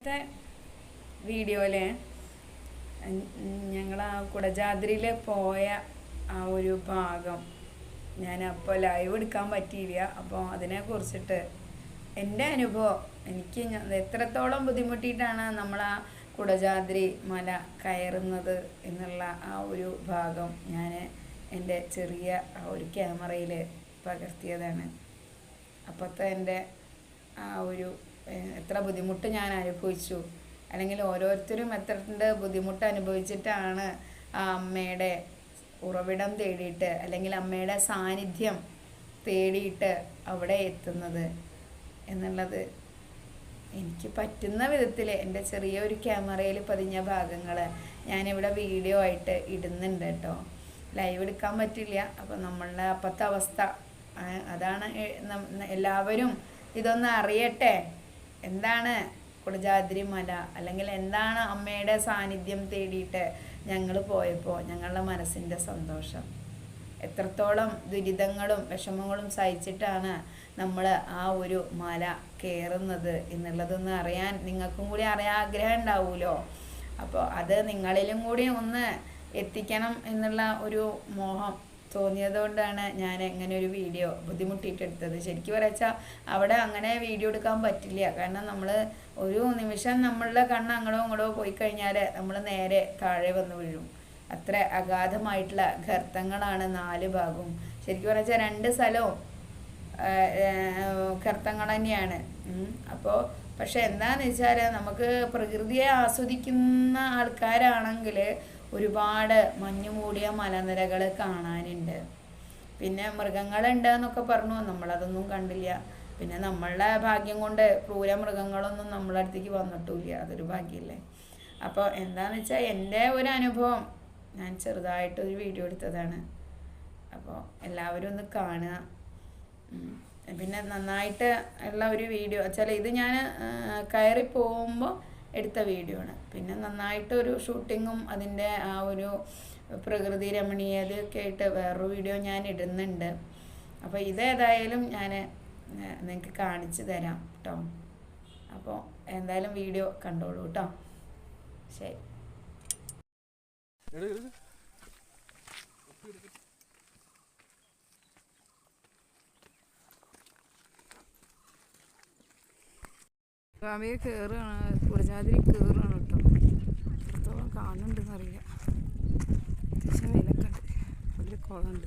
ഇന്നത്തെ വീഡിയോയിൽ ഞങ്ങൾ ആ കുടജാദ്രിയിൽ പോയ ആ ഒരു ഭാഗം ഞാൻ അപ്പോൾ ലൈവ് എടുക്കാൻ പറ്റിയില്ല. അപ്പോൾ അതിനെക്കുറിച്ചിട്ട് എൻ്റെ അനുഭവം എനിക്ക് എത്രത്തോളം ബുദ്ധിമുട്ടിയിട്ടാണ് നമ്മൾ ആ കുടജാദ്രി മല കയറുന്നത് എന്നുള്ള ആ ഒരു ഭാഗം ഞാൻ എൻ്റെ ചെറിയ ആ ഒരു ക്യാമറയിൽ പകർത്തിയതാണ്. അപ്പോഴത്തെ എൻ്റെ ആ ഒരു എത്ര ബുദ്ധിമുട്ട് ഞാൻ അനുഭവിച്ചു, അല്ലെങ്കിൽ ഓരോരുത്തരും എത്ര ബുദ്ധിമുട്ട് അനുഭവിച്ചിട്ടാണ് ആ അമ്മയുടെ ഉറവിടം തേടിയിട്ട് അല്ലെങ്കിൽ അമ്മയുടെ സാന്നിധ്യം തേടിയിട്ട് അവിടെ എത്തുന്നത് എന്നുള്ളത് എനിക്ക് പറ്റുന്ന വിധത്തിൽ എൻ്റെ ചെറിയൊരു ക്യാമറയിൽ പതിഞ്ഞ ഭാഗങ്ങൾ ഞാനിവിടെ വീഡിയോ ആയിട്ട് ഇടുന്നുണ്ട് കേട്ടോ. ലൈവ് എടുക്കാൻ പറ്റില്ല. അപ്പോൾ നമ്മളുടെ അപ്പോഴത്തെ അവസ്ഥ അതാണ്. എല്ലാവരും ഇതൊന്ന് അറിയട്ടെ, എന്താണ് കുടജാദ്രി മല, അല്ലെങ്കിൽ എന്താണ് അമ്മയുടെ സാന്നിധ്യം തേടിയിട്ട് ഞങ്ങൾ പോയപ്പോൾ ഞങ്ങളുടെ മനസ്സിൻ്റെ സന്തോഷം, എത്രത്തോളം ദുരിതങ്ങളും വിഷമങ്ങളും സഹിച്ചിട്ടാണ് നമ്മൾ ആ ഒരു മല കയറുന്നത് എന്നുള്ളതൊന്ന് അറിയാൻ നിങ്ങൾക്കും കൂടി അറിയാൻ ആഗ്രഹം ഉണ്ടാവുമല്ലോ. അപ്പോൾ അത് നിങ്ങളിലും കൂടി ഒന്ന് എത്തിക്കണം എന്നുള്ള ഒരു മോഹം തോന്നിയതുകൊണ്ടാണ് ഞാൻ ഇങ്ങനെ ഒരു വീഡിയോ ബുദ്ധിമുട്ടിയിട്ടെടുത്തത്. ശരിക്കും പറയാച്ചാൽ അവിടെ അങ്ങനെ വീഡിയോ എടുക്കാൻ പറ്റില്ല. കാരണം നമ്മൾ ഒരു നിമിഷം നമ്മളുടെ കണ്ണ് അങ്ങോട്ടോ ഇങ്ങോട്ടോ പോയി കഴിഞ്ഞാൽ നമ്മൾ നേരെ താഴെ വന്ന് വീഴും. അത്ര അഗാധമായിട്ടുള്ള ഗർത്തങ്ങളാണ് 4 ഭാഗവും. ശരിക്കും പറയാച്ചാൽ 2 സ്ഥലവും ഗർത്തങ്ങൾ തന്നെയാണ്. അപ്പോൾ പക്ഷെ എന്താണെന്ന് വെച്ചാൽ നമുക്ക് പ്രകൃതിയെ ആസ്വദിക്കുന്ന ആൾക്കാരാണെങ്കിൽ ഒരുപാട് മഞ്ഞു മൂടിയ മലനിരകൾ കാണാനുണ്ട്. പിന്നെ മൃഗങ്ങളുണ്ട് എന്നൊക്കെ പറഞ്ഞു, നമ്മളതൊന്നും കണ്ടില്ല. പിന്നെ നമ്മളുടെ ഭാഗ്യം കൊണ്ട് ക്രൂര മൃഗങ്ങളൊന്നും നമ്മളെ അടുത്തേക്ക് വന്നിട്ടില്ല, അതൊരു ഭാഗ്യമല്ലേ. അപ്പോൾ എന്താണെന്ന് വെച്ചാൽ എൻ്റെ ഒരു അനുഭവം ഞാൻ ചെറുതായിട്ടൊരു വീഡിയോ എടുത്തതാണ്. അപ്പോൾ എല്ലാവരും ഒന്ന് കാണുക. പിന്നെ നന്നായിട്ട് ഉള്ള ഒരു വീഡിയോ വെച്ചാൽ ഇത് ഞാൻ കയറി പോകുമ്പോൾ എടുത്ത വീഡിയോ ആണ്. പിന്നെ നന്നായിട്ടൊരു ഷൂട്ടിങ്ങും അതിൻ്റെ ആ ഒരു പ്രകൃതി രമണീയതയൊക്കെ ആയിട്ട് വേറൊരു വീഡിയോ ഞാൻ ഇടുന്നുണ്ട്. അപ്പോൾ ഇതേതായാലും ഞാൻ നിങ്ങൾക്ക് കാണിച്ചു തരാം കേട്ടോ. അപ്പോൾ എന്തായാലും വീഡിയോ കണ്ടോളൂ കേട്ടോ. ശരി. സ്വാമിയെ കയറുകയാണ്, കുടജാദ്രി കയറുകയാണ് കേട്ടോ. എത്രത്തോളം കാണുന്നുണ്ടെന്ന് അറിയില്ല. അത്യാവശ്യം വിലക്കുണ്ട്, വലിയ കുളമുണ്ട്.